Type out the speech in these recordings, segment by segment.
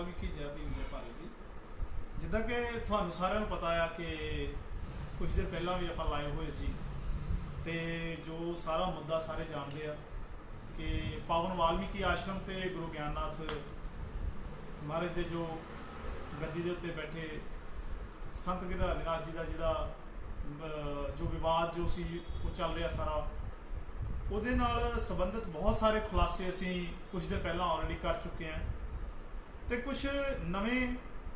वाल्मीकि जय भीम जय भारत जी। जिदा कि ਤੁਹਾਨੂੰ ਸਾਰਿਆਂ ਨੂੰ ਪਤਾ ਆ ਕਿ ਕੁਝ ਦਿਨ ਪਹਿਲਾਂ ਵੀ ਆਪਾਂ ਲਾਈਵ ਹੋਏ ਸੀ ਤੇ ਜੋ ਸਾਰਾ ਮੁੱਦਾ ਸਾਰੇ ਜਾਣਦੇ ਆ ਕਿ ਪਾਵਨ ਵਾਲਮੀਕੀ ਆਸ਼ਰਮ ਤੇ ਗੁਰੂ ਗਿਆਨਨਾਥ ਮਹਾਰਾਜ ਦੇ ਜੋ ਗੱਦੀ ਦੇ ਉੱਤੇ ਬੈਠੇ ਸੰਤ ਗਿਰਧਾਰੀਨਾਥ ਜੀ ਦਾ ਜਿਹੜਾ ਜੋ ਵਿਵਾਦ ਜੋ ਸੀ ਉਹ ਚੱਲ ਰਿਹਾ ਸਾਰਾ, ਉਹਦੇ ਨਾਲ ਸੰਬੰਧਿਤ ਬਹੁਤ ਸਾਰੇ ਖੁਲਾਸੇ ਅਸੀਂ ਕੁਝ ਦਿਨ ਪਹਿਲਾਂ ਆਲਰੇਡੀ ਕਰ ਚੁੱਕੇ ਹਾਂ ਤੇ ਕੁਝ ਨਵੇਂ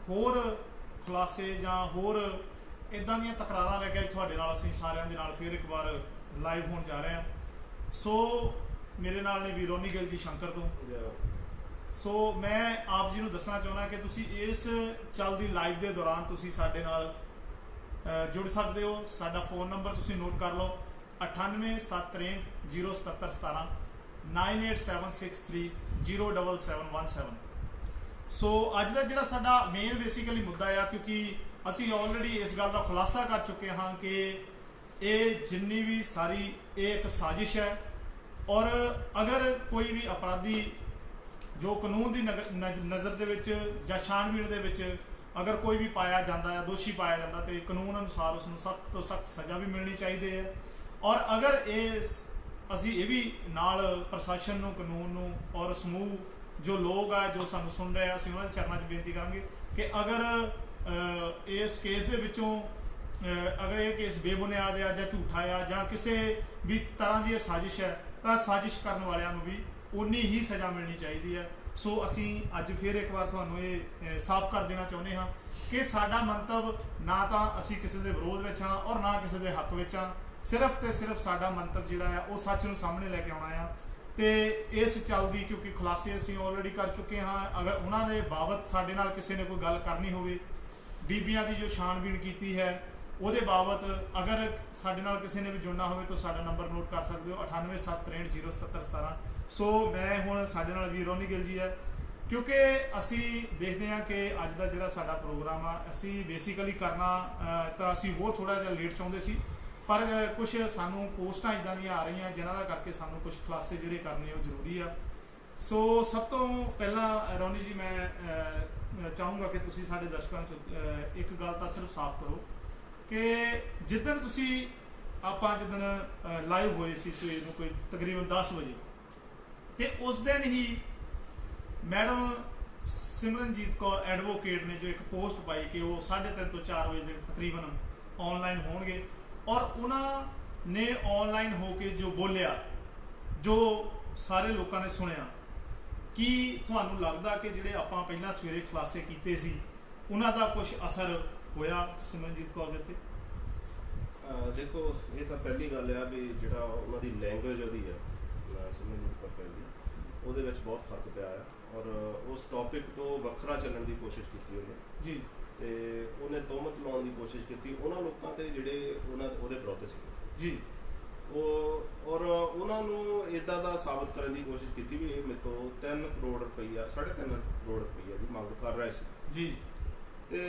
ਹੋਰ ਖੁਲਾਸੇ ਜਾਂ ਹੋਰ ਇੱਦਾਂ ਦੀਆਂ ਤਕਰਾਰਾਂ ਲੈ ਕੇ ਤੁਹਾਡੇ ਨਾਲ ਅਸੀਂ ਸਾਰਿਆਂ ਦੇ ਨਾਲ ਫਿਰ ਇੱਕ ਵਾਰ ਲਾਈਵ ਹੋਣ ਜਾ ਰਹੇ ਹਾਂ। ਸੋ ਮੇਰੇ ਨਾਲ ਨੇ ਵੀਰ ਰੋਨੀ ਗਿੱਲ ਜੀ ਸ਼ੰਕਰ ਤੋਂ। ਸੋ ਮੈਂ ਆਪ ਜੀ ਨੂੰ ਦੱਸਣਾ ਚਾਹੁੰਦਾ ਕਿ ਤੁਸੀਂ ਇਸ ਚੱਲਦੀ ਲਾਈਵ ਦੇ ਦੌਰਾਨ ਤੁਸੀਂ ਸਾਡੇ ਨਾਲ ਜੁੜ ਸਕਦੇ ਹੋ। ਸਾਡਾ ਫ਼ੋਨ ਨੰਬਰ ਤੁਸੀਂ ਨੋਟ ਕਰ ਲਓ 9876307717 9876307717। ਸੋ ਅੱਜ ਦਾ ਜਿਹੜਾ ਸਾਡਾ ਮੇਨ ਬੇਸਿਕਲੀ ਮੁੱਦਾ ਆ, ਕਿਉਂਕਿ ਅਸੀਂ ਆਲਰੇਡੀ ਇਸ ਗੱਲ ਦਾ ਖੁਲਾਸਾ ਕਰ ਚੁੱਕੇ ਹਾਂ ਕਿ ਇਹ ਜਿੰਨੀ ਵੀ ਸਾਰੀ ਇਹ ਇੱਕ ਸਾਜ਼ਿਸ਼ ਹੈ ਔਰ ਅਗਰ ਕੋਈ ਵੀ ਅਪਰਾਧੀ ਜੋ ਕਾਨੂੰਨ ਦੀ ਨਜ਼ਰ ਦੇ ਵਿੱਚ ਜਾਂ ਛਾਣਬੀਣ ਦੇ ਵਿੱਚ ਅਗਰ ਕੋਈ ਵੀ ਪਾਇਆ ਜਾਂਦਾ ਹੈ, ਦੋਸ਼ੀ ਪਾਇਆ ਜਾਂਦਾ, ਤੇ ਕਾਨੂੰਨ ਅਨੁਸਾਰ ਉਸ ਨੂੰ ਸਖਤ ਤੋਂ ਸਖਤ ਸਜ਼ਾ ਵੀ ਮਿਲਣੀ ਚਾਹੀਦੀ ਹੈ। ਔਰ ਅਗਰ ਅਸੀਂ ਇਹ ਵੀ ਨਾਲ ਪ੍ਰਸ਼ਾਸਨ ਨੂੰ, ਕਾਨੂੰਨ ਨੂੰ ਔਰ ਸਮੂਹ ਜੋ ਲੋਕ ਆ ਜੋ ਸਾਨੂੰ ਸੁਣ ਰਹੇ ਆ, ਅਸੀਂ ਉਹਨਾਂ ਦੇ ਚਰਨਾਂ 'ਚ ਬੇਨਤੀ ਕਰਾਂਗੇ ਕਿ ਅਗਰ ਇਸ ਕੇਸ ਦੇ ਵਿੱਚੋਂ ਅਗਰ ਇਹ ਕੇਸ ਬੇਬੁਨਿਆਦ ਆ ਜਾਂ ਝੂਠਾ ਆ ਜਾਂ ਕਿਸੇ ਵੀ ਤਰ੍ਹਾਂ ਦੀ ਇਹ ਸਾਜ਼ਿਸ਼ ਹੈ ਤਾਂ ਸਾਜ਼ਿਸ਼ ਕਰਨ ਵਾਲਿਆਂ ਨੂੰ ਵੀ ਉਨੀ ਹੀ ਸਜ਼ਾ ਮਿਲਣੀ ਚਾਹੀਦੀ ਹੈ। ਸੋ ਅਸੀਂ ਅੱਜ ਫਿਰ ਇੱਕ ਵਾਰ ਤੁਹਾਨੂੰ ਇਹ ਸਾਫ਼ ਕਰ ਦੇਣਾ ਚਾਹੁੰਦੇ ਹਾਂ ਕਿ ਸਾਡਾ ਮੰਤਵ ਨਾ ਤਾਂ ਅਸੀਂ ਕਿਸੇ ਦੇ ਵਿਰੋਧ ਵਿੱਚ ਹਾਂ ਔਰ ਨਾ ਕਿਸੇ ਦੇ ਹੱਕ ਵਿੱਚ ਹਾਂ। ਸਿਰਫ ਤੇ ਸਿਰਫ ਸਾਡਾ ਮੰਤਵ ਜਿਹੜਾ ਆ ਉਹ ਸੱਚ ਨੂੰ ਸਾਹਮਣੇ ਲੈ ਕੇ ਆਉਣਾ ਆ। ਤੇ ਇਸ ਚੱਲਦੀ ਕਿਉਂਕਿ ਖੁਲਾਸੇ ਅਸੀਂ ਆਲਰੇਡੀ ਕਰ ਚੁੱਕੇ ਹਾਂ, ਅਗਰ ਉਹਨਾਂ ਦੇ ਬਾਬਤ ਸਾਡੇ ਨਾਲ ਕਿਸੇ ਨੇ ਕੋਈ ਗੱਲ ਕਰਨੀ ਹੋਵੇ, ਬੀਬੀਆਂ ਦੀ ਜੋ ਛਾਣਬੀਣ ਕੀਤੀ ਹੈ ਉਹਦੇ ਬਾਬਤ ਅਗਰ ਸਾਡੇ ਨਾਲ ਕਿਸੇ ਨੇ ਵੀ ਜੁੜਨਾ ਹੋਵੇ ਤਾਂ ਸਾਡਾ ਨੰਬਰ ਨੋਟ ਕਰ ਸਕਦੇ ਹੋ 9876307717। ਸੋ ਮੈਂ ਹੁਣ ਸਾਡੇ ਨਾਲ ਵੀਰ ਰੋਨੀ ਗਿੱਲ ਜੀ ਹੈ, ਕਿਉਂਕਿ ਅਸੀਂ ਦੇਖਦੇ ਹਾਂ ਕਿ ਅੱਜ ਦਾ ਜਿਹੜਾ ਸਾਡਾ ਪ੍ਰੋਗਰਾਮ ਆ ਅਸੀਂ ਬੇਸਿਕਲੀ ਕਰਨਾ ਤਾਂ ਅਸੀਂ ਹੋਰ ਥੋੜ੍ਹਾ ਜਿਹਾ ਲੇਟ ਚਾਹੁੰਦੇ ਸੀ, ਪਰ ਕੁਝ ਸਾਨੂੰ ਪੋਸਟਾਂ ਇੱਦਾਂ ਦੀਆਂ ਆ ਰਹੀਆਂ ਜਿਨ੍ਹਾਂ ਦਾ ਕਰਕੇ ਸਾਨੂੰ ਕੁਝ ਖੁਲਾਸੇ ਜਿਹੜੇ ਕਰਨੇ ਉਹ ਜ਼ਰੂਰੀ ਆ। ਸੋ ਸਭ ਤੋਂ ਪਹਿਲਾਂ ਰੋਨੀ ਜੀ ਮੈਂ ਚਾਹੂੰਗਾ ਕਿ ਤੁਸੀਂ ਸਾਡੇ ਦਰਸ਼ਕਾਂ 'ਚ ਇੱਕ ਗੱਲ ਤਾਂ ਸਿਰਫ ਸਾਫ਼ ਕਰੋ ਕਿ ਜਿੱਦਣ ਤੁਸੀਂ ਜਿੱਦਣ ਲਾਈਵ ਹੋਏ ਸੀ ਸਵੇਰ ਨੂੰ ਕੋਈ ਤਕਰੀਬਨ 10 ਵਜੇ, ਤੇ ਉਸ ਦਿਨ ਹੀ ਮੈਡਮ ਸਿਮਰਨਜੀਤ ਕੌਰ ਐਡਵੋਕੇਟ ਨੇ ਜੋ ਇੱਕ ਪੋਸਟ ਪਾਈ ਕਿ ਉਹ 3:30 ਤੋਂ 4 ਵਜੇ ਦੇ ਤਕਰੀਬਨ ਆਨਲਾਈਨ ਹੋਣਗੇ, ਔਰ ਉਹਨਾਂ ਨੇ ਆਨਲਾਈਨ ਹੋ ਕੇ ਜੋ ਬੋਲਿਆ, ਜੋ ਸਾਰੇ ਲੋਕਾਂ ਨੇ ਸੁਣਿਆ, ਕੀ ਤੁਹਾਨੂੰ ਲੱਗਦਾ ਕਿ ਜਿਹੜੇ ਆਪਾਂ ਪਹਿਲਾਂ ਸਵੇਰੇ ਖੁਲਾਸੇ ਕੀਤੇ ਸੀ ਉਹਨਾਂ ਦਾ ਕੁਝ ਅਸਰ ਹੋਇਆ ਸਿਮਰਨਜੀਤ ਕੌਰ ਦੇ ਉੱਤੇ? ਦੇਖੋ, ਇਹ ਤਾਂ ਪਹਿਲੀ ਗੱਲ ਆ ਵੀ ਜਿਹੜਾ ਉਹਨਾਂ ਦੀ ਲੈਂਗੁਏਜ ਉਹਦੀ ਹੈ ਸਿਮਰਨਜੀਤ ਕੌਰ ਕਹਿੰਦੀ ਉਹਦੇ ਵਿੱਚ ਬਹੁਤ ਫਰਕ ਪਿਆ ਆ, ਔਰ ਉਸ ਟੌਪਿਕ ਤੋਂ ਵੱਖਰਾ ਚੱਲਣ ਦੀ ਕੋਸ਼ਿਸ਼ ਕੀਤੀ ਉਹਨੇ ਜੀ, ਤੇ ਉਹਨੇ ਤੋਹਮਤ ਲਾਉਣ ਦੀ ਕੋਸ਼ਿਸ਼ ਕੀਤੀ ਉਹਨਾਂ ਲੋਕਾਂ ਤੇ ਜਿਹੜੇ ਉਹਦੇ ਵਿਰੁੱਧ ਸੀ ਜੀ, ਔਰ ਉਹਨਾਂ ਨੂੰ ਇੱਦਾਂ ਦਾ ਸਾਬਤ ਕਰਨ ਦੀ ਕੋਸ਼ਿਸ਼ ਕੀਤੀ ਵੀ ਇਹ ਮੇਰੇ ਤੋਂ 3 ਕਰੋੜ ਰੁਪਈਆ 3.5 ਕਰੋੜ ਰੁਪਈਆ ਦੀ ਮੰਗ ਕਰ ਰਹੇ ਸੀ ਜੀ। ਤੇ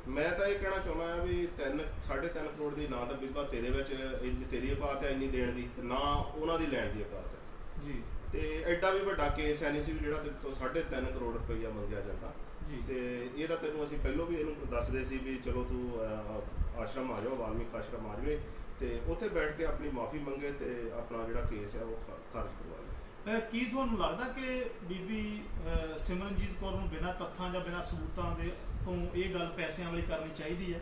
ਮੈਂ ਤਾਂ ਇਹ ਕਹਿਣਾ ਚਾਹੁੰਦਾ ਹਾਂ ਵੀ 3.5 ਕਰੋੜ ਦੀ ਨਾ ਤਾਂ ਬੀਬਾ ਤੇਰੇ ਵਿੱਚ ਤੇਰੀ ਔਕਾਤ ਹੈ ਇੰਨੀ ਦੇਣ ਦੀ, ਤੇ ਨਾ ਉਹਨਾਂ ਦੀ ਲੈਣ ਦੀ ਔਕਾਤ ਹੈ ਜੀ। ਤੇ ਐਡਾ ਵੀ ਵੱਡਾ ਕੇਸ ਹੈ ਨਹੀਂ ਸੀ ਵੀ ਜਿਹੜਾ ਤੇਰੇ ਤੋਂ 3.5 ਕਰੋੜ ਰੁਪਈਆ ਮੰਗਿਆ ਜਾਂਦਾ ਜੀ। ਤੇ ਇਹ ਤਾਂ ਤੈਨੂੰ ਅਸੀਂ ਪਹਿਲਾਂ ਵੀ ਇਹਨੂੰ ਦੱਸਦੇ ਸੀ ਵੀ ਚਲੋ ਤੂੰ ਆਸ਼ਰਮ ਆ ਜਾਓ, ਵਾਲਮੀਕ ਆਸ਼ਰਮ ਆ ਜਾਵੇ ਤੇ ਉੱਥੇ ਬੈਠ ਕੇ ਆਪਣੀ ਮਾਫੀ ਮੰਗੇ ਤੇ ਆਪਣਾ ਜਿਹੜਾ ਕੇਸ ਹੈ ਉਹ ਖਾਰਜ ਕਰਵਾ ਲਏ। ਕੀ ਤੁਹਾਨੂੰ ਲੱਗਦਾ ਕਿ ਬੀਬੀ ਸਿਮਰਨਜੀਤ ਕੌਰ ਨੂੰ ਬਿਨਾਂ ਤੱਥਾਂ ਜਾਂ ਬਿਨਾਂ ਸਬੂਤਾਂ ਦੇ ਤੋਂ ਇਹ ਗੱਲ ਪੈਸਿਆਂ ਵਾਲੀ ਕਰਨੀ ਚਾਹੀਦੀ ਹੈ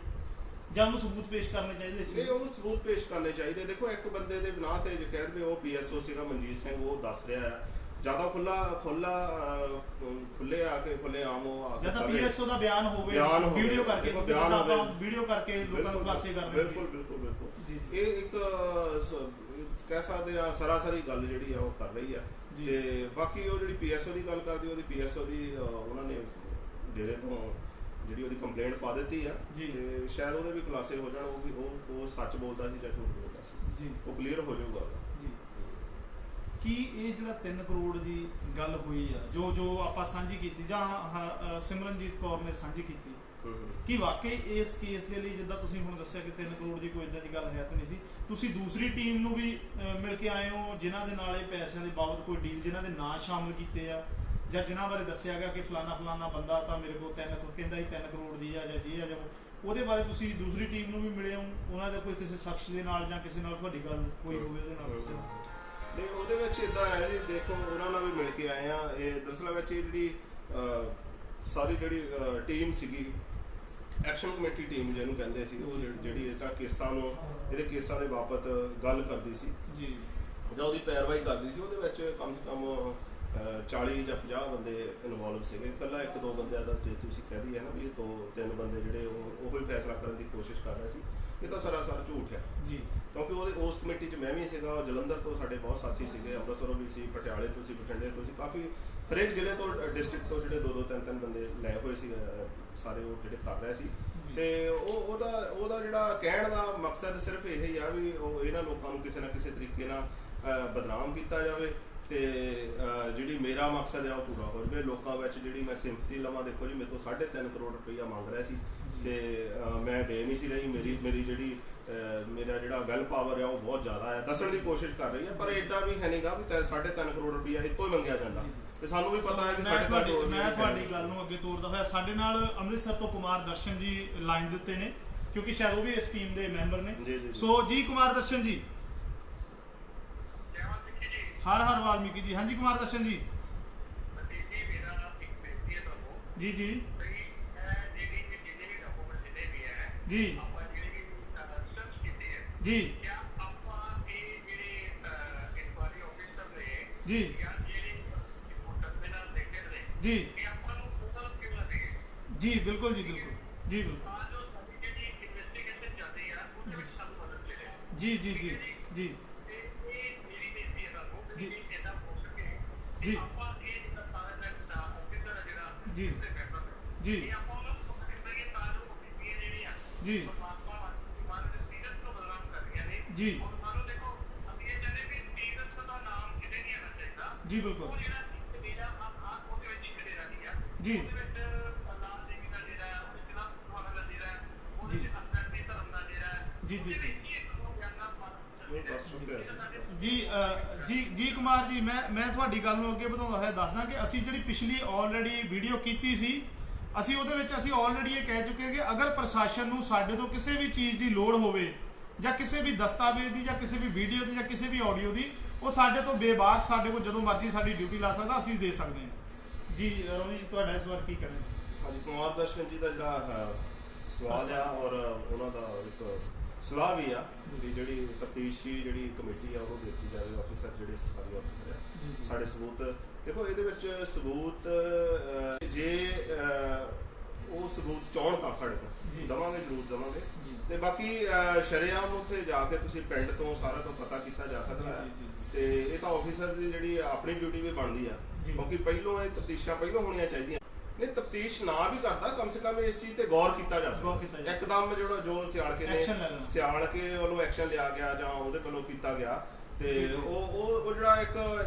ਜਾਂ ਉਹਨੂੰ ਸਬੂਤ ਪੇਸ਼ ਕਰਨੇ ਚਾਹੀਦੇ ਸੀ? ਨਹੀਂ, ਉਹਨੂੰ ਸਬੂਤ ਪੇਸ਼ ਕਰਨੇ ਚਾਹੀਦੇ। ਦੇਖੋ, ਇੱਕ ਬੰਦੇ ਦੇ ਬਿਨਾਂ ਤੇ ਜੇ ਕਹਿ ਦੇਵੇ ਉਹ PSO ਸੀਗਾ ਮਨਜੀਤ ਸਿੰਘ, ਉਹ ਦੱਸ ਰਿਹਾ ਆ ਜਿਆਦਾ ਖੁੱਲੇ ਆ ਕੇ ਖੁੱਲੇ ਆਮ ਉਹ ਜਾਂ ਤਾਂ PSO ਦਾ ਬਿਆਨ ਹੋਵੇ ਵੀਡੀਓ ਕਰਕੇ ਲੋਕਾਂ ਨੂੰ ਖੁਲਾਸੇ ਕਰਨੇ। ਬਿਲਕੁਲ ਬਿਲਕੁਲ ਬਿਲਕੁਲ ਜੀ। ਇਹ ਇੱਕ ਕਹਿ ਸਕਦੇ ਆ ਸਰਾਸਰੀ ਗੱਲ ਜਿਹੜੀ ਆ ਉਹ ਕਰ ਰਹੀ ਆ। ਤੇ ਬਾਕੀ ਉਹ ਜਿਹੜੀ PSO ਦੀ ਗੱਲ ਕਰਦੀ, ਉਹਦੀ PSO ਦੀ ਉਹਨਾਂ ਨੇ ਡੇਰੇ ਤੋਂ ਜਿਹੜੀ ਉਹਦੀ ਕੰਪਲੇਂਟ ਪਾ ਦਿੱਤੀ ਆ ਤੇ ਸ਼ਾਇਦ ਉਹਦੇ ਵੀ ਖੁਲਾਸੇ ਹੋ ਜਾਣ, ਉਹ ਸੱਚ ਬੋਲਦਾ ਸੀ ਜਾਂ ਝੂਠ ਬੋਲਦਾ ਸੀ ਜੀ, ਉਹ ਕਲੀਅਰ ਹੋ ਜਾਊਗਾ ਜੀ। ਕੀ ਇਹ ਜਿਹੜਾ 3 ਕਰੋੜ ਦੀ ਗੱਲ ਹੋਈ ਆ ਜੋ ਆਪਾਂ ਸਾਂਝੀ ਕੀਤੀ ਜਾਂ ਸਿਮਰਨਜੀਤ ਕੌਰ ਨੇ ਸਾਂਝੀ ਕੀਤੀ, ਕਿ ਵਾਕਈ ਇਸ ਕੇਸ ਦੇ ਲਈ ਜਿੱਦਾਂ ਤੁਸੀਂ ਹੁਣ ਦੱਸਿਆ ਕਿ 3 ਕਰੋੜ ਦੀ ਕੋਈ ਇਦਾਂ ਦੀ ਗੱਲ ਹੈ ਤਾਂ ਨਹੀਂ ਸੀ, ਤੁਸੀਂ ਦੂਸਰੀ ਟੀਮ ਨੂੰ ਵੀ ਮਿਲ ਕੇ ਆਏ ਹੋ ਜਿਨ੍ਹਾਂ ਦੇ ਨਾਲ ਇਹ ਪੈਸਿਆਂ ਦੇ ਬਾਬਤ ਕੋਈ ਡੀਲ, ਜਿਨ੍ਹਾਂ ਦੇ ਨਾਂ ਸ਼ਾਮਲ ਕੀਤੇ ਆ ਜਾਂ ਜਿਨ੍ਹਾਂ ਬਾਰੇ ਦੱਸਿਆ ਗਿਆ ਕਿ ਫਲਾਣਾ ਬੰਦਾ ਤਾਂ ਮੇਰੇ ਕੋਲ 3 ਕਹਿੰਦਾ ਸੀ 3 ਕਰੋੜ ਦੀ ਆ ਜਾਂ ਜੀ ਆ ਜਾਂ ਉਹਦੇ ਬਾਰੇ ਤੁਸੀਂ ਦੂਸਰੀ ਟੀਮ ਨੂੰ ਵੀ ਮਿਲੇ ਹੋ, ਉਹਨਾਂ ਦਾ ਕੋਈ ਕਿਸੇ ਸ਼ਖਸ ਦੇ ਨਾਲ ਜਾਂ ਕਿਸੇ ਨਾਲ ਤੁਹਾਡੀ ਗੱਲ ਕੋਈ ਹੋਵੇ ਉਹਦੇ ਨਾਲ ਦੱਸਿਓ। ਨਹੀਂ ਉਹਦੇ ਵਿੱਚ ਇਦਾਂ ਹੈ ਜੀ, ਦੇਖੋ ਉਹਨਾਂ ਨਾਲ ਵੀ ਮਿਲ ਕੇ ਆਏ ਆ। ਇਹ ਦਰਅਸਲ ਵਿੱਚ ਇਹ ਜਿਹੜੀ ਸਾਰੀ ਜਿਹੜੀ ਟੀਮ ਸੀਗੀ, ਐਕਸ਼ਨ ਕਮੇਟੀ ਟੀਮ ਜਿਹਨੂੰ ਕਹਿੰਦੇ ਸੀ, ਉਹ ਜਿਹੜੀ ਇਹਦਾ ਕੇਸਾਂ ਨੂੰ ਇਹਦੇ ਕੇਸਾਂ ਦੇ ਬਾਬਤ ਗੱਲ ਕਰਦੀ ਸੀ ਜੀ, ਜਾਂ ਉਹਦੀ ਪੈਰਵਾਈ ਕਰਦੀ ਸੀ। ਉਹਦੇ ਵਿੱਚ ਕਮ ਸੇ ਕਮ 40 ਜਾਂ 50 ਬੰਦੇ ਇਨਵੋਲਵ ਸੀਗੇ। ਇਕੱਲਾ 1-2 ਬੰਦਿਆਂ ਦਾ ਜੇ ਤੁਸੀਂ ਕਹਿ ਰਹੀ ਹੈ ਨਾ ਵੀ 2-3 ਬੰਦੇ ਜਿਹੜੇ ਉਹ ਹੀ ਫੈਸਲਾ ਕਰਨ ਦੀ ਕੋਸ਼ਿਸ਼ ਕਰ ਰਹੇ ਸੀ, ਇਹ ਤਾਂ ਸਰਾਸਰ ਝੂਠ ਹੈ ਜੀ। ਕਿਉਂਕਿ ਉਸ ਕਮੇਟੀ 'ਚ ਮੈਂ ਵੀ ਸੀਗਾ, ਜਲੰਧਰ ਤੋਂ ਸਾਡੇ ਬਹੁਤ ਸਾਥੀ ਸੀਗੇ, ਅੰਮ੍ਰਿਤਸਰੋਂ ਵੀ ਸੀ, ਪਟਿਆਲੇ ਤੋਂ ਸੀ, ਬਠਿੰਡੇ ਤੋਂ ਸੀ, ਕਾਫੀ ਹਰੇਕ ਜ਼ਿਲ੍ਹੇ ਤੋਂ ਡਿਸਟ੍ਰਿਕਟ ਤੋਂ ਜਿਹੜੇ 2-3 ਬੰਦੇ ਲਏ ਹੋਏ ਸੀ ਸਾਰੇ, ਉਹ ਜਿਹੜੇ ਕਰ ਰਹੇ ਸੀ। ਤੇ ਉਹਦਾ ਜਿਹੜਾ ਕਹਿਣ ਦਾ ਮਕਸਦ ਸਿਰਫ ਇਹ ਹੀ ਆ ਵੀ ਉਹ ਇਹਨਾਂ ਲੋਕਾਂ ਨੂੰ ਕਿਸੇ ਨਾ ਕਿਸੇ ਤਰੀਕੇ ਨਾਲ ਬਦਨਾਮ ਕੀਤਾ ਜਾਵੇ ਤੇ ਜਿਹੜੀ ਮੇਰਾ ਮਕਸਦ ਆ ਉਹ ਪੂਰਾ ਹੋ ਜਾਵੇ। ਲੋਕਾਂ ਵਿੱਚ ਜਿਹੜੀ ਮੈਂ ਸਿੰਪਥੀ ਲਵਾਂ, ਦੇਖੋ ਜੀ ਮੇਰੇ ਤੋਂ 3.5 ਕਰੋੜ ਰੁਪਈਆ ਮੰਗ ਰਿਹਾ ਸੀ ਤੇ ਮੈਂ ਦੇ ਨਹੀਂ ਸੀ ਰਹੀ। ਮੇਰੀ ਜਿਹੜੀ ਮੇਰਾ ਜਿਹੜਾ ਵੈਲ ਪਾਵਰ ਆ ਉਹ ਬਹੁਤ ਜ਼ਿਆਦਾ ਹੈ, ਦੱਸਣ ਦੀ ਕੋਸ਼ਿਸ਼ ਕਰ ਰਹੀ ਹੈ, ਪਰ ਐਡਾ ਵੀ ਹੈ ਨਹੀਂਗਾ ਵੀ 3.5 ਕਰੋੜ ਰੁਪਈਆ ਇੱਥੋਂ ਹੀ ਮੰਗਿਆ ਜਾਂਦਾ। ਤੇ ਸਾਨੂੰ ਵੀ ਪਤਾ ਹੈ ਕਿ ਮੈਂ ਤੁਹਾਡੀ ਗੱਲ ਨੂੰ ਅੱਗੇ ਤੋਰਦਾ ਹੋਇਆ, ਸਾਡੇ ਨਾਲ ਅੰਮ੍ਰਿਤਸਰ ਤੋਂ ਕੁਮਾਰ ਦਰਸ਼ਨ ਜੀ ਲਾਈਨ ਦੇ ਉੱਤੇ ਨੇ, ਕਿਉਂਕਿ ਸ਼ਾਇਦ ਉਹ ਵੀ ਇਸ ਟੀਮ ਦੇ ਮੈਂਬਰ ਨੇ। ਸੋ ਜੀ ਕੁਮਾਰ ਦਰਸ਼ਨ ਜੀ, ਹਰ ਹਰ ਵਾਲਮੀਕੀ ਜੀ। ਹਾਂਜੀ ਕੁਮਾਰ ਦਰਸ਼ਨ ਜੀ। ਜੀ ਜੀ ਜੀ ਜੀ ਜੀ ਜੀ ਜੀ ਬਿਲਕੁਲ ਜੀ, ਬਿਲਕੁਲ ਜੀ, ਬਿਲਕੁਲ ਜੀ ਜੀ ਜੀ ਜੀ ਜੀ ਜੀ ਜੀ ਜੀ ਜੀ ਜੀ ਜੀ ਬਿਲਕੁਲ ਜੀ ਜੀ ਜੀ ਜੀ ਜੀ ਕੁਮਾਰ ਜੀ, ਮੈਂ ਤੁਹਾਡੀ ਗੱਲ ਨੂੰ ਅੱਗੇ ਵਧਾਉਂਦਾ ਹੋਇਆ ਦੱਸਦਾ ਕਿ ਅਸੀਂ ਜਿਹੜੀ ਪਿਛਲੀ ਆਲਰੇਡੀ ਵੀਡੀਓ ਕੀਤੀ ਸੀ, ਅਸੀਂ ਉਹਦੇ ਵਿੱਚ ਅਸੀਂ ਆਲਰੇਡੀ ਇਹ ਕਹਿ ਚੁੱਕੇ ਕਿ ਅਗਰ ਪ੍ਰਸ਼ਾਸਨ ਨੂੰ ਸਾਡੇ ਤੋਂ ਕਿਸੇ ਵੀ ਚੀਜ਼ ਦੀ ਲੋੜ ਹੋਵੇ ਜਾਂ ਕਿਸੇ ਵੀ ਦਸਤਾਵੇਜ਼ ਦੀ ਜਾਂ ਕਿਸੇ ਵੀ ਵੀਡੀਓ ਦੀ ਜਾਂ ਕਿਸੇ ਵੀ ਆਡੀਓ ਦੀ, ਉਹ ਸਾਡੇ ਤੋਂ ਬੇਬਾਕ ਸਾਡੇ ਕੋਲ ਜਦੋਂ ਮਰਜ਼ੀ ਸਾਡੀ ਡਿਊਟੀ ਲਾ ਸਕਦਾ, ਅਸੀਂ ਦੇ ਸਕਦੇ ਹਾਂ ਜੀ। ਰੋਨੀ ਜੀ ਤੁਹਾਡਾ ਇਸ ਵਾਰ ਕੀ ਕਹਿਣਾ? ਹਾਂਜੀ, ਕੁਮਾਰ ਦਰਸ਼ਨ ਜੀ ਦਾ ਜਿਹੜਾ ਸਵਾਲ ਆ ਔਰ ਉਹਨਾਂ ਦਾ ਇੱਕ ਸਲਾਹ ਵੀ ਆ ਵੀ ਜਿਹੜੀ ਤਫਤੀਸ਼ੀ ਜਿਹੜੀ ਕਮੇਟੀ ਆ ਉਹ ਦੇਖੀ ਜਾਵੇ, ਆਫਿਸਰ ਜਿਹੜੇ ਸਰਕਾਰੀ ਆਫਿਸਰ ਆ ਸਾਡੇ ਸਬੂਤ ਦੇਖੋ। ਇਹਦੇ ਵਿੱਚ ਸਬੂਤ ਜੇ ਉਹ ਸਬੂਤ ਚਾਹੁਣ ਤਾਂ ਸਾਡੇ ਤੋਂ ਦੇਵਾਂਗੇ, ਜ਼ਰੂਰ ਦੇਵਾਂਗੇ। ਤੇ ਬਾਕੀ ਸ਼ਰੇਆਮ ਉੱਥੇ ਜਾ ਕੇ ਤੁਸੀਂ ਪਿੰਡ ਤੋਂ ਸਾਰਾ ਤੋਂ ਪਤਾ ਕੀਤਾ ਜਾ ਸਕਦਾ ਹੈ। ਤੇ ਇਹ ਤਾਂ ਆਫਿਸਰ ਦੀ ਜਿਹੜੀ ਆਪਣੀ ਡਿਊਟੀ ਵੀ ਬਣਦੀ ਆ, ਕਿਉਂਕਿ ਪਹਿਲੋਂ ਇਹ ਤਫਤੀਸ਼ਾਂ ਪਹਿਲੋਂ ਹੋਣੀਆਂ ਚਾਹੀਦੀਆਂ। ਨਹੀਂ ਤਫਤੀਸ਼ ਨਾ ਵੀ ਕਰਦਾ, ਕਮ ਸੇ ਕਮ ਇਸ ਚੀਜ਼ ਤੇ ਗੌਰ ਕੀਤਾ ਜਾ ਸਕਦਾ। ਇੱਕਦਮ ਜੋ ਸਿਆਲਕੇ ਵੱਲੋਂ ਐਕਸ਼ਨ ਲਿਆ ਗਿਆ ਜਾਂ ਉਹਦੇ ਵੱਲੋਂ ਕੀਤਾ ਗਿਆ, ਤੇ ਉਹ ਜਿਹੜਾ ਇੱਕ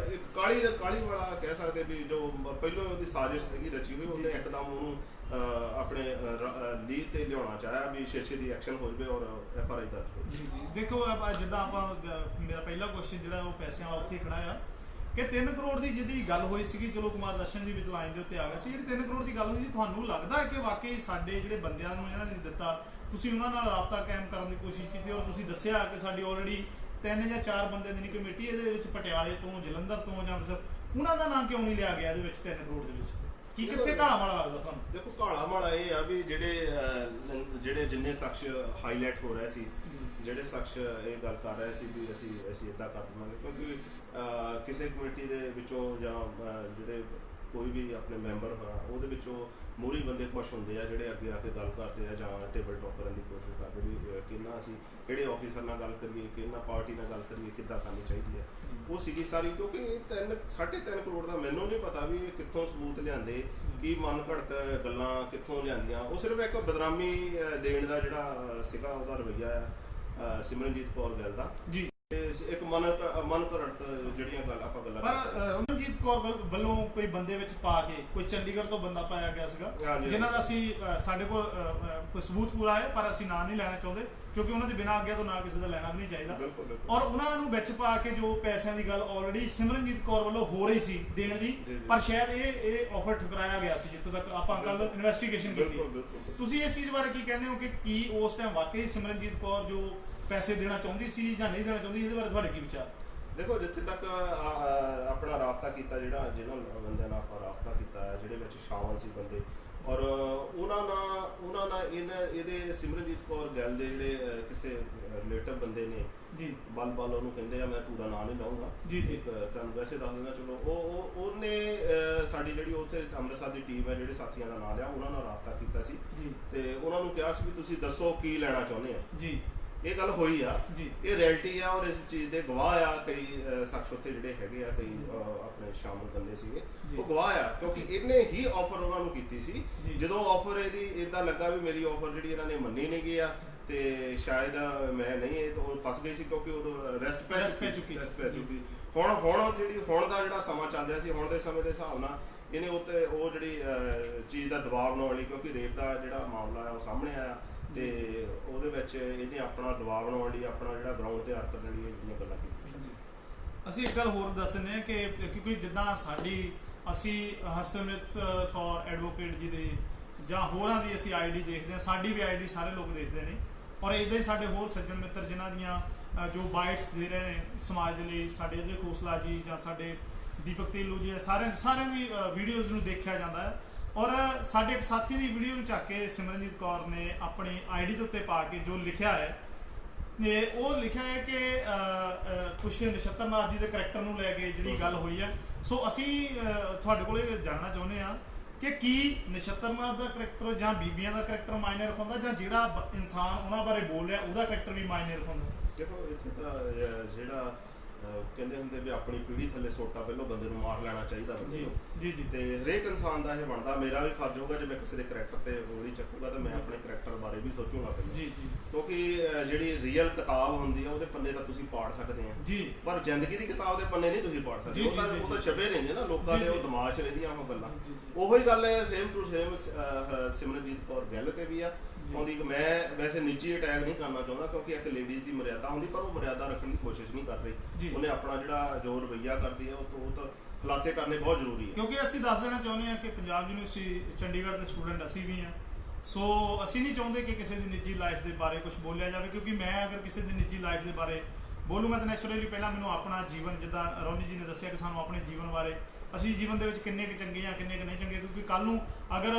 ਕਾਲੀ ਵਾਲਾ ਕਹਿ ਸਕਦੇ ਵੀ ਜੋ ਪਹਿਲੋਂ ਉਹਦੀ ਸਾਜ਼ਿਸ਼ ਸੀਗੀ ਰਚੀ ਹੋਈ, ਉਹਨੇ ਇੱਕਦਮ ਉਹਨੂੰ ਆਪਣੇ ਲੀਹ ਤੇ ਲਿਆਉਣਾ ਚਾਹਿਆ ਵੀ ਛੇਤੀ ਦੀ ਐਕਸ਼ਨ ਹੋ ਜਾਵੇ ਔਰ FRI ਦਰਜ ਹੋ ਜਾਵੇ। ਜੀ ਦੇਖੋ ਜਿੱਦਾਂ ਆਪਾਂ ਮੇਰਾ ਪਹਿਲਾ ਕੁਐਸਚਨ ਜਿਹੜਾ ਉਹ ਪੈਸਿਆਂ ਵਾਲਾ ਉੱਥੇ ਖੜਾ ਆ ਕਿ 3 ਕਰੋੜ ਦੀ ਜਿਹਦੀ ਗੱਲ ਹੋਈ ਸੀਗੀ, ਚਲੋ ਕੁਮਾਰ ਦਰਸ਼ਨ ਜੀ ਵਿੱਚ ਲਾਈਨ ਦੇ ਉੱਤੇ ਆ ਗਏ ਸੀ, ਜਿਹੜੀ 3 ਕਰੋੜ ਦੀ ਗੱਲ ਹੋਈ ਸੀ, ਤੁਹਾਨੂੰ ਲੱਗਦਾ ਕਿ ਵਾਕਈ ਸਾਡੇ ਜਿਹੜੇ ਬੰਦਿਆਂ ਨੂੰ ਇਹਨਾਂ ਨੇ ਦਿੱਤਾ, ਤੁਸੀਂ ਉਹਨਾਂ ਨਾਲ ਰਾਬਤਾ ਕਾਇਮ ਕਰਨ ਦੀ ਕੋਸ਼ਿਸ਼ ਕੀਤੀ ਔਰ ਤੁਸੀਂ ਦੱਸਿਆ ਕਿ ਸਾਡੀ ਆਲਰੇਡੀ 3 ਜਾਂ 4 ਬੰਦੇ ਦੀ ਕਮੇਟੀ ਇਹਦੇ ਵਿੱਚ ਪਟਿਆਲੇ ਤੋਂ, ਜਲੰਧਰ ਤੋਂ ਜਾਂ ਉਹਨਾਂ ਦਾ ਨਾਂ ਕਿਉਂ ਨਹੀਂ ਲਿਆ ਗਿਆ ਇਹਦੇ ਵਿੱਚ 3 ਕਰੋੜ ਦੇ ਵਿੱਚ? ਕੀ ਕਿੱਥੇ ਘਾਲਾ ਮਾਲਾ ਲੱਗਦਾ ਤੁਹਾਨੂੰ? ਦੇਖੋ ਘਾਲਾ ਮਾਲਾ ਇਹ ਆ ਵੀ ਜਿਹੜੇ ਜਿੰਨੇ ਸ਼ਖਸ ਹਾਈਲਾਈਟ ਹੋ ਰਹੇ ਸੀ, ਜਿਹੜੇ ਸ਼ਖਸ ਇਹ ਗੱਲ ਕਰ ਰਹੇ ਸੀ ਵੀ ਅਸੀਂ ਇਦਾਂ ਕਰ ਦੇਵਾਂਗੇ, ਕਿਉਂਕਿ ਕਿਸੇ ਕਮੇਟੀ ਦੇ ਵਿੱਚੋਂ ਜਾਂ ਜਿਹੜੇ ਕੋਈ ਵੀ ਆਪਣੇ ਮੈਂਬਰ ਹੋਇਆ ਉਹਦੇ ਵਿੱਚੋਂ ਮੂਹਰੀ ਬੰਦੇ ਖੁਸ਼ ਹੁੰਦੇ ਆ, ਜਿਹੜੇ ਅੱਗੇ ਆ ਕੇ ਗੱਲ ਕਰਦੇ ਆ ਜਾਂ ਟੇਬਲ ਟਾਕ ਕਰਨ ਦੀ ਕੋਸ਼ਿਸ਼ ਕਰਦੇ ਵੀ ਕਿੰਨਾ ਅਸੀਂ ਕਿਹੜੇ ਆਫਿਸਰ ਨਾਲ ਗੱਲ ਕਰੀਏ, ਕਿੰਨਾ ਪਾਰਟੀ ਨਾਲ ਗੱਲ ਕਰੀਏ, ਕਿੱਦਾਂ ਕਰਨੀ ਚਾਹੀਦੀ ਹੈ। ਉਹ ਸੀਗੀ ਸਾਰੀ, ਕਿਉਂਕਿ 3.5 ਕਰੋੜ ਦਾ ਮੈਨੂੰ ਨਹੀਂ ਪਤਾ ਵੀ ਕਿੱਥੋਂ ਸਬੂਤ ਲਿਆਂਦੇ, ਕੀ ਮਨ ਘੜਤ ਗੱਲਾਂ ਕਿੱਥੋਂ ਲਿਆਂਦੀਆਂ। ਉਹ ਸਿਰਫ ਇੱਕ ਬਦਨਾਮੀ ਦੇਣ ਦਾ ਜਿਹੜਾ ਸੀਗਾ ਉਹਦਾ ਰਵੱਈਆ ਆ ਸਿਮਰਨਜੀਤ ਕੌਰ ਗਿੱਲ ਦਾ ਜੀ। ਇੱਕ ਮਨ ਘੜਤ ਜਿਹੜੀਆਂ ਗੱਲ ਆਪਾਂ ਗੱਲਾਂ ਪਰ ਰਮਨਜੀਤ ਕੌਰ ਵੱਲੋਂ ਕੋਈ ਬੰਦੇ ਵਿੱਚ ਪਾ ਕੇ ਕੋਈ ਚੰਡੀਗੜ੍ਹ ਤੋਂ ਬੰਦਾ ਪਾਇਆ ਗਿਆ ਸੀਗਾ ਜਿਨ੍ਹਾਂ ਦਾ ਅਸੀਂ ਸਾਡੇ ਕੋਲ ਕੋਈ ਸਬੂਤ ਪੂਰਾ ਹੈ ਪਰ ਅਸੀਂ ਨਾਂ ਨਹੀਂ ਲੈਣਾ ਚਾਹੁੰਦੇ ਕਿਉਂਕਿ ਉਹਨਾਂ ਦੇ ਬਿਨਾਂ ਆਗਿਆ ਤੋਂ ਨਾ ਕਿਸੇ ਦਾ ਲੈਣਾ ਵੀ ਨਹੀਂ ਚਾਹੀਦਾ ਔਰ ਉਹਨਾਂ ਨੂੰ ਵਿੱਚ ਪਾ ਕੇ ਜੋ ਪੈਸਿਆਂ ਦੀ ਗੱਲ ਆਲਰੇਡੀ ਸਿਮਰਨਜੀਤ ਕੌਰ ਵੱਲੋਂ ਹੋ ਰਹੀ ਸੀ ਦੇਣ ਦੀ ਪਰ ਸ਼ਾਇਦ ਇਹ ਆਫਰ ਠੁਕਰਾਇਆ ਗਿਆ ਸੀ ਜਿੱਥੋਂ ਤੱਕ ਆਪਾਂ ਕੱਲ ਇਨਵੈਸਟੀਗੇਸ਼ਨ ਕੀਤੀ ਤੁਸੀਂ ਇਸ ਚੀਜ਼ ਬਾਰੇ ਕੀ ਕਹਿੰਦੇ ਹੋ ਕਿ ਕੀ ਉਸ ਟਾਈਮ ਵਾਕਈ ਸਿਮਰਨਜੀਤ ਕੌਰ ਜੋ ਪੈਸੇ ਦੇਣਾ ਚਾਹੁੰਦੀ ਸੀ ਜਾਂ ਨਹੀਂ ਦੇਣਾ ਚਾਹੁੰਦੀ ਇਹਦੇ ਬਾਰੇ ਤੁਹਾਡੇ ਕੀ ਵਿਚਾਰ ਦੇਖੋ ਜਿੱਥੇ ਤੱਕ ਆਪਣਾ ਰਾਬਤਾ ਕੀਤਾ ਜਿਹਨਾਂ ਬੰਦਿਆਂ ਨਾਲ ਆਪਾਂ ਰਾਬਤਾ ਕੀਤਾ ਹੈ ਜਿਹੜੇ ਵਿੱਚ ਸ਼ਾਮਲ ਸੀ ਬੰਦੇ ਔਰ ਉਹਨਾਂ ਨਾਲ ਇਹਦੇ ਸਿਮਰਨਜੀਤ ਕੌਰ ਗੱਲ ਦੇ ਜਿਹੜੇ ਕਿਸੇ ਰਿਲੇਟਿਵ ਬੰਦੇ ਨੇ ਜੀ ਬਲ ਉਹਨੂੰ ਕਹਿੰਦੇ ਆ ਮੈਂ ਪੂਰਾ ਨਾਂ ਨਹੀਂ ਲਾਉਂਗਾ ਜੀ ਤੁਹਾਨੂੰ ਵੈਸੇ ਦੱਸ ਦਿੰਦਾ ਚਲੋ ਉਹਨੇ ਸਾਡੀ ਜਿਹੜੀ ਉੱਥੇ ਅੰਮ੍ਰਿਤਸਰ ਦੀ ਟੀਮ ਹੈ ਜਿਹੜੇ ਸਾਥੀਆਂ ਦਾ ਨਾਂ ਲਿਆ ਉਹਨਾਂ ਨਾਲ ਰਾਬਤਾ ਕੀਤਾ ਸੀ ਤੇ ਉਹਨਾਂ ਨੂੰ ਕਿਹਾ ਸੀ ਵੀ ਤੁਸੀਂ ਦੱਸੋ ਕੀ ਲੈਣਾ ਚਾਹੁੰਦੇ ਆ ਜੀ ਇਹ ਗੱਲ ਹੋਈ ਆ ਜੀ ਇਹ ਰਿਐਲਿਟੀ ਆ ਔਰ ਇਸ ਚੀਜ਼ ਦੇ ਗਵਾਹ ਆ ਕਈ ਸ਼ਖਸ ਉੱਥੇ ਜਿਹੜੇ ਹੈਗੇ ਆ ਕਈ ਆਪਣੇ ਸ਼ਾਮਲ ਬੰਦੇ ਸੀਗੇ ਉਹ ਗਵਾਹ ਆ ਕਿਉਂਕਿ ਇਹਨੇ ਹੀ ਆਫਰ ਉਹਨਾਂ ਨੂੰ ਕੀਤੀ ਸੀ ਜਦੋਂ ਆਫਰ ਇਹਦੀ ਇਦਾਂ ਲੱਗਾ ਵੀ ਮੇਰੀ ਆਫਰ ਜਿਹੜੀ ਇਹਨਾਂ ਨੇ ਮੰਨੀ ਨਹੀਂ ਗਈ ਆ ਤੇ ਸ਼ਾਇਦ ਮੈਂ ਨਹੀਂ ਇਹ ਉਹ ਫਸ ਗਈ ਸੀ ਕਿਉਂਕਿ ਉਦੋਂ ਰੈਸਟ ਪੈ ਚੁੱਕੀ ਹੁਣ ਦਾ ਜਿਹੜਾ ਸਮਾਂ ਚੱਲ ਰਿਹਾ ਸੀ ਹੁਣ ਦੇ ਸਮੇਂ ਦੇ ਹਿਸਾਬ ਨਾਲ ਇਹਨੇ ਉੱਤੇ ਉਹ ਜਿਹੜੀ ਚੀਜ਼ ਦਾ ਦਬਾਅ ਬਣਾਉਣ ਲਈ ਕਿਉਂਕਿ ਰੇਪ ਦਾ ਜਿਹੜਾ ਮਾਮਲਾ ਆ ਉਹ ਸਾਹਮਣੇ ਆਇਆ ਤੇ ਉਹਦੇ ਵਿੱਚ ਇਹਨੇ ਆਪਣਾ ਦਬਾਅ ਬਣਾਉਣ ਲਈ ਆਪਣਾ ਜਿਹੜਾ ਗਰਾਊਂਡ ਤਿਆਰ ਕਰਨ ਲਈ ਇਹ ਜਿਹੜੀਆਂ ਗੱਲਾਂ ਕੀਤੀਆਂ ਅਸੀਂ ਇੱਕ ਗੱਲ ਹੋਰ ਦੱਸਦੇ ਹਾਂ ਕਿ ਕਿਉਂਕਿ ਜਿੱਦਾਂ ਅਸੀਂ ਹਰਸਿਮਰਤ ਕੌਰ ਐਡਵੋਕੇਟ ਜੀ ਦੇ ਜਾਂ ਹੋਰਾਂ ਦੀ ਅਸੀਂ ਆਈਡੀ ਦੇਖਦੇ ਹਾਂ ਸਾਡੀ ਵੀ ਆਈਡੀ ਸਾਰੇ ਲੋਕ ਦੇਖਦੇ ਨੇ ਔਰ ਇੱਦਾਂ ਹੀ ਸਾਡੇ ਹੋਰ ਸੱਜਣ ਮਿੱਤਰ ਜਿਨ੍ਹਾਂ ਦੀਆਂ ਜੋ ਬਾਈਟਸ ਦੇ ਰਹੇ ਨੇ ਸਮਾਜ ਦੇ ਲਈ ਸਾਡੇ ਅਜੇ ਖੋਸਲਾ ਜੀ ਜਾਂ ਸਾਡੇ ਦੀਪਕ ਤੇਲੂ ਜੀ ਸਾਰਿਆਂ ਦੀ ਵੀਡੀਓਜ਼ ਨੂੰ ਦੇਖਿਆ ਜਾਂਦਾ ਹੈ ਔਰ ਸਾਡੇ ਇੱਕ ਸਾਥੀ ਦੀ ਵੀਡੀਓ ਨੂੰ ਚੱਕ ਕੇ ਸਿਮਰਨਜੀਤ ਕੌਰ ਨੇ ਆਪਣੀ ਆਈਡੀ ਦੇ ਉੱਤੇ ਪਾ ਕੇ ਜੋ ਲਿਖਿਆ ਹੈ ਤੇ ਉਹ ਲਿਖਿਆ ਹੈ ਕਿ ਕੁਛ ਨਛੱਤਰਨਾਥ ਜੀ ਦੇ ਕਰੈਕਟਰ ਨੂੰ ਲੈ ਕੇ ਜਿਹੜੀ ਗੱਲ ਹੋਈ ਹੈ ਸੋ ਅਸੀਂ ਤੁਹਾਡੇ ਕੋਲ ਇਹ ਜਾਣਨਾ ਚਾਹੁੰਦੇ ਹਾਂ ਕਿ ਕੀ ਨਛੱਤਰਨਾਥ ਦਾ ਕਰੈਕਟਰ ਜਾਂ ਬੀਬੀਆਂ ਦਾ ਕਰੈਕਟਰ ਮਾਇਨੇ ਰਖਾਉਂਦਾ ਜਾਂ ਜਿਹੜਾ ਇਨਸਾਨ ਉਹਨਾਂ ਬਾਰੇ ਬੋਲ ਰਿਹਾ ਉਹਦਾ ਕਰੈਕਟਰ ਵੀ ਮਾਇਨੇ ਰਖਾਉਂਦਾ ਦੇਖੋ ਇੱਥੇ ਤਾਂ ਜਿਹੜਾ ਕਹਿੰਦੇ ਹੁੰਦੇ ਵੀ ਆਪਣੀ ਪੀੜ੍ਹੀ ਥੱਲੇ ਸੋਟਾ ਪਹਿਲਾਂ ਬੰਦੇ ਨੂੰ ਮਾਰ ਲੈਣਾ ਚਾਹੀਦਾ ਬੰਦੇ ਨੂੰ ਜੀ ਤੇ ਹਰੇਕ ਇਨਸਾਨ ਦਾ ਇਹ ਬਣਦਾ ਮੇਰਾ ਵੀ ਫਰਜ਼ ਹੋਊਗਾ ਜੇ ਮੈਂ ਕਿਸੇ ਦੇ ਕਰੈਕਟਰ ਤੇ ਉਂਗਲੀ ਚੱਕੂਗਾ ਤਾਂ ਮੈਂ ਆਪਣੇ ਕਰੈਕਟਰ ਬਾਰੇ ਵੀ ਸੋਚੂਗਾ ਪਹਿਲਾਂ ਕਿਉਂਕਿ ਜਿਹੜੀ ਰੀਅਲ ਕਿਤਾਬ ਹੁੰਦੀ ਆ ਉਹਦੇ ਪੰਨੇ ਤਾਂ ਤੁਸੀਂ ਪਾੜ ਸਕਦੇ ਆ ਪਰ ਜ਼ਿੰਦਗੀ ਦੀ ਕਿਤਾਬ ਦੇ ਪੰਨੇ ਨਹੀਂ ਤੁਸੀਂ ਪਾੜ ਸਕਦੇ ਉਹ ਤਾਂ ਛਪੇ ਰਹਿੰਦੇ ਨਾ ਲੋਕਾਂ ਦੇ ਉਹ ਦਿਮਾਗ 'ਚ ਰਹਿੰਦੀਆਂ ਉਹ ਗੱਲਾਂ ਉਹੀ ਗੱਲ ਹੈ same to same Simranjeet Kaur ਗੱਲ ਤੇ ਵੀ ਆ ਆਉਂਦੀ ਮੈਂ ਵੈਸੇ ਨਿੱਜੀ ਅਟੈਕ ਨਹੀਂ ਕਰਨਾ ਚਾਹੁੰਦਾ ਕਿਉਂਕਿ ਇੱਕ ਲੇਡੀਜ਼ ਦੀ ਮਰਿਆਦਾ ਹੁੰਦੀ ਪਰ ਉਹ ਮਰਿਆਦਾ ਰੱਖਣ ਦੀ ਕੋਸ਼ਿਸ਼ ਨਹੀਂ ਕਰ ਰਹੀ ਉਹਨੇ ਆਪਣਾ ਜਿਹੜਾ ਜੋ ਰਵੱਈਆ ਕਰਦੀ ਹੈ ਉਹ ਤਾਂ ਖੁਲਾਸੇ ਕਰਨੇ ਬਹੁਤ ਜ਼ਰੂਰੀ ਹੈ ਕਿਉਂਕਿ ਅਸੀਂ ਦੱਸ ਦੇਣਾ ਚਾਹੁੰਦੇ ਹਾਂ ਕਿ ਪੰਜਾਬ ਯੂਨੀਵਰਸਿਟੀ ਚੰਡੀਗੜ੍ਹ ਦੇ ਸਟੂਡੈਂਟ ਅਸੀਂ ਵੀ ਹਾਂ ਸੋ ਅਸੀਂ ਨਹੀਂ ਚਾਹੁੰਦੇ ਕਿ ਕਿਸੇ ਦੀ ਨਿੱਜੀ ਲਾਈਫ ਦੇ ਬਾਰੇ ਕੁਝ ਬੋਲਿਆ ਜਾਵੇ ਕਿਉਂਕਿ ਮੈਂ ਅਗਰ ਕਿਸੇ ਦੀ ਨਿੱਜੀ ਲਾਈਫ ਦੇ ਬਾਰੇ ਬੋਲੂੰਗਾ ਤਾਂ ਨੈਚੁਰਲੀ ਪਹਿਲਾਂ ਮੈਨੂੰ ਆਪਣਾ ਜੀਵਨ ਜਿੱਦਾਂ ਰੋਨੀ ਜੀ ਨੇ ਦੱਸਿਆ ਕਿ ਸਾਨੂੰ ਆਪਣੇ ਜੀਵਨ ਬਾਰੇ ਅਸੀਂ ਜੀਵਨ ਦੇ ਵਿੱਚ ਕਿੰਨੇ ਕੁ ਚੰਗੇ ਆ ਕਿੰਨੇ ਕੁ ਨਹੀਂ ਚੰਗੇ ਕਿਉਂਕਿ ਕੱਲ ਨੂੰ ਅਗਰ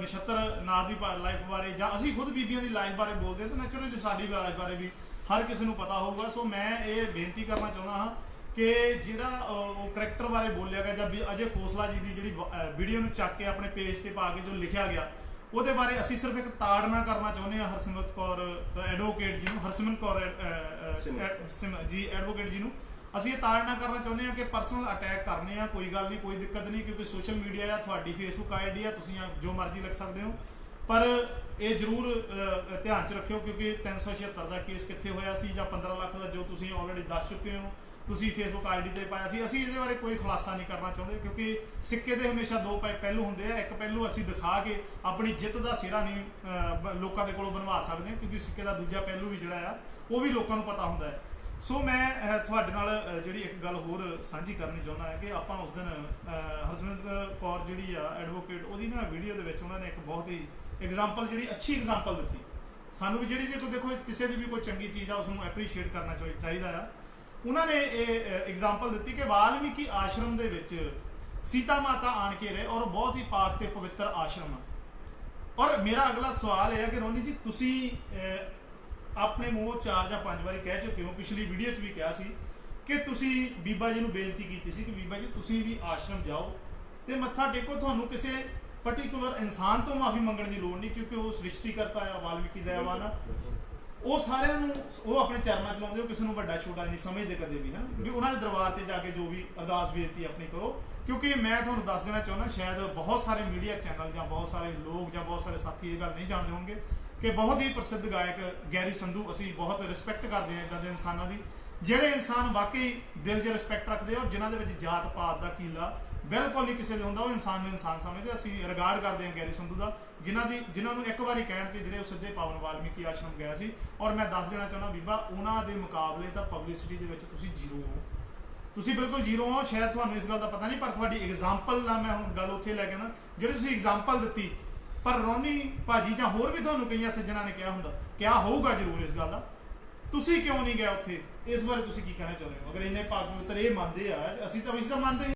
ਨਛੱਤਰਨਾਥ ਦੀ ਲਾਈਫ ਬਾਰੇ ਜਾਂ ਅਸੀਂ ਖੁਦ ਬੀਬੀਆਂ ਦੀ ਲਾਈਫ ਬਾਰੇ ਬੋਲਦੇ ਹਾਂ ਤਾਂ ਨੈਚੁਰਲੀ ਸਾਡੀ ਲਾਈਫ ਬਾਰੇ ਵੀ ਹਰ ਕਿਸੇ ਨੂੰ ਪਤਾ ਹੋਊਗਾ ਸੋ ਮੈਂ ਇਹ ਬੇਨਤੀ ਕਰਨਾ ਚਾਹੁੰਦਾ ਹਾਂ ਕਿ ਜਿਹੜਾ ਉਹ ਕਰੈਕਟਰ ਬਾਰੇ ਬੋਲਿਆ ਗਿਆ ਜਾਂ ਅਜੇ ਖੋਸਲਾ ਜੀ ਦੀ ਜਿਹੜੀ ਵੀਡੀਓ ਨੂੰ ਚੱਕ ਕੇ ਆਪਣੇ ਪੇਜ ਤੇ ਪਾ ਕੇ ਜੋ ਲਿਖਿਆ ਗਿਆ ਉਹਦੇ ਬਾਰੇ ਅਸੀਂ ਸਿਰਫ ਇੱਕ ਤਾੜਨਾ ਕਰਨਾ ਚਾਹੁੰਦੇ ਹਾਂ ਹਰਸਿਮਰਤ ਕੌਰ ਐਡਵੋਕੇਟ ਜੀ ਨੂੰ ਹਰਸਿਮਰਤ ਕੌਰ ਜੀ ਐਡਵੋਕੇਟ ਜੀ ਨੂੰ ਅਸੀਂ ਇਹ ਤਾੜਨਾ ਕਰਨਾ ਚਾਹੁੰਦੇ ਹਾਂ ਕਿ ਪਰਸਨਲ ਅਟੈਕ ਕਰਨੇ ਆ ਕੋਈ ਗੱਲ ਨਹੀਂ ਕੋਈ ਦਿੱਕਤ ਨਹੀਂ ਕਿਉਂਕਿ ਸੋਸ਼ਲ ਮੀਡੀਆ ਆ ਤੁਹਾਡੀ ਫੇਸਬੁੱਕ ਆਈਡੀ ਆ ਤੁਸੀਂ ਜੋ ਮਰਜ਼ੀ ਲਿਖ ਸਕਦੇ ਹੋ ਪਰ ਇਹ ਜ਼ਰੂਰ ਧਿਆਨ 'ਚ ਰੱਖਿਓ ਕਿਉਂਕਿ 376 ਦਾ ਕੇਸ ਕਿੱਥੇ ਹੋਇਆ ਸੀ ਜਾਂ 15 ਲੱਖ ਦਾ ਜੋ ਤੁਸੀਂ ਆਲਰੇਡੀ ਦੱਸ ਚੁੱਕੇ ਹੋ ਤੁਸੀਂ ਫੇਸਬੁੱਕ ਆਈਡੀ ਤੇ ਪਾਇਆ ਸੀ ਅਸੀਂ ਇਹਦੇ ਬਾਰੇ ਕੋਈ ਖੁਲਾਸਾ ਨਹੀਂ ਕਰਨਾ ਚਾਹੁੰਦੇ ਕਿਉਂਕਿ ਸਿੱਕੇ ਦੇ ਹਮੇਸ਼ਾ ਦੋ ਪਹਿਲੂ ਹੁੰਦੇ ਆ ਇੱਕ ਪਹਿਲੂ ਅਸੀਂ ਦਿਖਾ ਕੇ ਆਪਣੀ ਜਿੱਤ ਦਾ ਸਿਹਰਾ ਨਹੀਂ ਲੋਕਾਂ ਦੇ ਕੋਲੋਂ ਬਣਵਾ ਸਕਦੇ ਹਾਂ ਕਿਉਂਕਿ ਸਿੱਕੇ ਦਾ ਦੂਜਾ ਪਹਿਲੂ ਵੀ ਜਿਹੜਾ ਆ ਉਹ ਵੀ ਲੋਕਾਂ ਨੂੰ ਪਤਾ ਹੁੰਦਾ ਹੈ ਸੋ ਮੈਂ ਤੁਹਾਡੇ ਨਾਲ ਜਿਹੜੀ ਇੱਕ ਗੱਲ ਹੋਰ ਸਾਂਝੀ ਕਰਨੀ ਚਾਹੁੰਦਾ ਹਾਂ ਕਿ ਆਪਾਂ ਉਸ ਦਿਨ ਹਰਸਿਮਰਤ ਕੌਰ ਜਿਹੜੀ ਆ ਐਡਵੋਕੇਟ ਉਹਦੀ ਨਾ ਵੀਡੀਓ ਦੇ ਵਿੱਚ ਉਹਨਾਂ ਨੇ ਇੱਕ ਬਹੁਤ ਹੀ ਐਗਜ਼ਾਮਪਲ ਜਿਹੜੀ ਅੱਛੀ ਐਗਜ਼ਾਮਪਲ ਦਿੱਤੀ ਸਾਨੂੰ ਵੀ ਜਿਹੜੀ ਜੇ ਦੇਖੋ ਕਿਸੇ ਦੀ ਵੀ ਕੋਈ ਚੰਗੀ ਚੀਜ਼ ਆ ਉਸ ਨੂੰ ਐਪਰੀਸ਼ੀਏਟ ਕਰਨਾ ਚਾਹੀਦਾ ਆ ਉਹਨਾਂ ਨੇ ਇਹ ਐਗਜ਼ਾਮਪਲ ਦਿੱਤੀ ਕਿ ਵਾਲਮੀਕੀ ਆਸ਼ਰਮ ਦੇ ਵਿੱਚ ਸੀਤਾ ਮਾਤਾ ਆਣ ਕੇ ਰਹੇ ਔਰ ਬਹੁਤ ਹੀ ਪਾਕ ਤੇ ਪਵਿੱਤਰ ਆਸ਼ਰਮ ਆ ਔਰ ਮੇਰਾ ਅਗਲਾ ਸਵਾਲ ਇਹ ਹੈ ਕਿ ਰੋਨੀ ਜੀ ਤੁਸੀਂ ਆਪਣੇ ਮੂੰਹੋਂ 4 ਜਾਂ 5 ਵਾਰੀ ਕਹਿ ਚੁੱਕੇ ਹੋ ਪਿਛਲੀ ਵੀਡੀਓ 'ਚ ਵੀ ਕਿਹਾ ਸੀ ਕਿ ਤੁਸੀਂ ਬੀਬਾ ਜੀ ਨੂੰ ਬੇਨਤੀ ਕੀਤੀ ਸੀ ਕਿ ਬੀਬਾ ਜੀ ਤੁਸੀਂ ਵੀ ਆਸ਼ਰਮ ਜਾਓ ਤੇ ਮੱਥਾ ਟੇਕੋ ਤੁਹਾਨੂੰ ਕਿਸੇ ਪਰਟੀਕੂਲਰ ਇਨਸਾਨ ਤੋਂ ਮਾਫੀ ਮੰਗਣ ਦੀ ਲੋੜ ਨਹੀਂ ਕਿਉਂਕਿ ਉਹ ਸ੍ਰਿਸ਼ਟੀਕਰਤਾ ਆ ਵਾਲਮੀਕੀ ਦਇਆਵਾਨ ਆ ਉਹ ਸਾਰਿਆਂ ਨੂੰ ਉਹ ਆਪਣੇ ਚਰਨਾਂ 'ਚ ਲਾਉਂਦੇ ਉਹ ਕਿਸੇ ਨੂੰ ਵੱਡਾ ਛੋਟਾ ਨਹੀਂ ਸਮਝਦੇ ਕਦੇ ਵੀ ਵੀ ਉਹਨਾਂ ਦੇ ਦਰਬਾਰ 'ਤੇ ਜਾ ਕੇ ਜੋ ਵੀ ਅਰਦਾਸ ਬੇਨਤੀ ਆਪਣੀ ਕਰੋ ਕਿਉਂਕਿ ਮੈਂ ਤੁਹਾਨੂੰ ਦੱਸ ਦੇਣਾ ਚਾਹੁੰਦਾ ਸ਼ਾਇਦ ਬਹੁਤ ਸਾਰੇ ਮੀਡੀਆ ਚੈਨਲ ਜਾਂ ਬਹੁਤ ਸਾਰੇ ਲੋਕ ਜਾਂ ਬਹੁਤ ਸਾਰੇ ਸਾਥੀ ਇਹ ਗੱਲ ਨਹੀਂ ਜਾਣਦੇ ਹੋਣਗੇ ਕਿ ਬਹੁਤ ਹੀ ਪ੍ਰਸਿੱਧ ਗਾਇਕ ਗੈਰੀ ਸੰਧੂ ਅਸੀਂ ਬਹੁਤ ਰਿਸਪੈਕਟ ਕਰਦੇ ਹਾਂ ਇੱਦਾਂ ਦੇ ਇਨਸਾਨਾਂ ਦੀ ਜਿਹੜੇ ਇਨਸਾਨ ਵਾਕਈ ਦਿਲ 'ਚ ਰਿਸਪੈਕਟ ਰੱਖਦੇ ਔਰ ਜਿਨ੍ਹਾਂ ਦੇ ਵਿੱਚ ਜਾਤ ਪਾਤ ਦਾ ਕੀਲਾ ਬਿਲਕੁਲ ਨਹੀਂ ਕਿਸੇ ਦੇ ਹੁੰਦਾ, ਉਹ ਇਨਸਾਨ ਨੂੰ ਇਨਸਾਨ ਸਮਝਦੇ। ਅਸੀਂ ਰਿਗਾਰਡ ਕਰਦੇ ਹਾਂ ਗੈਰੀ ਸੰਧੂ ਦਾ, ਜਿਨ੍ਹਾਂ ਨੂੰ ਇੱਕ ਵਾਰੀ ਕਹਿਣ ਤੇ ਜਿਹੜੇ ਉਹ ਸਿੱਧੇ ਪਾਵਨ ਵਾਲਮੀਕੀ ਆਸ਼ਰਮ ਗਿਆ ਸੀ। ਔਰ ਮੈਂ ਦੱਸ ਦੇਣਾ ਚਾਹੁੰਦਾ ਬੀਬਾ, ਉਹਨਾਂ ਦੇ ਮੁਕਾਬਲੇ ਤਾਂ ਪਬਲਿਸਿਟੀ ਦੇ ਵਿੱਚ ਤੁਸੀਂ ਜ਼ੀਰੋ ਹੋ, ਤੁਸੀਂ ਬਿਲਕੁਲ ਜ਼ੀਰੋ ਹੋ। ਸ਼ਾਇਦ ਤੁਹਾਨੂੰ ਇਸ ਗੱਲ ਦਾ ਪਤਾ ਨਹੀਂ, ਪਰ ਤੁਹਾਡੀ ਐਗਜ਼ਾਮਪਲ ਨਾਲ ਮੈਂ ਹੁਣ ਗੱਲ ਉੱਥੇ ਲੈ ਕੇ ਨਾ, ਜਿਹੜੀ ਤੁਸੀਂ ਐਗਜ਼ਾਮਪਲ ਦਿੱਤੀ, ਪਰ ਰੋਨੀ ਭਾਜੀ ਜਾਂ ਹੋਰ ਵੀ ਤੁਹਾਨੂੰ ਕਈਆਂ ਸੱਜਣਾ ਨੇ ਕਿਹਾ ਹੋਊਗਾ ਜ਼ਰੂਰ ਇਸ ਗੱਲ ਦਾ, ਤੁਸੀਂ ਕਿਉਂ ਨਹੀਂ ਗਏ ਉੱਥੇ? ਇਸ ਬਾਰੇ ਤੁਸੀਂ ਕੀ ਕਹਿਣਾ ਚਾਹੁੰਦੇ ਹੋ? ਅਗਰ ਇੰਨੇ ਭਾਗ ਪਵਿੱਤਰ ਇਹ ਮੰਨਦੇ ਆ, ਅਸੀਂ ਤਾਂ ਮੰਨਦੇ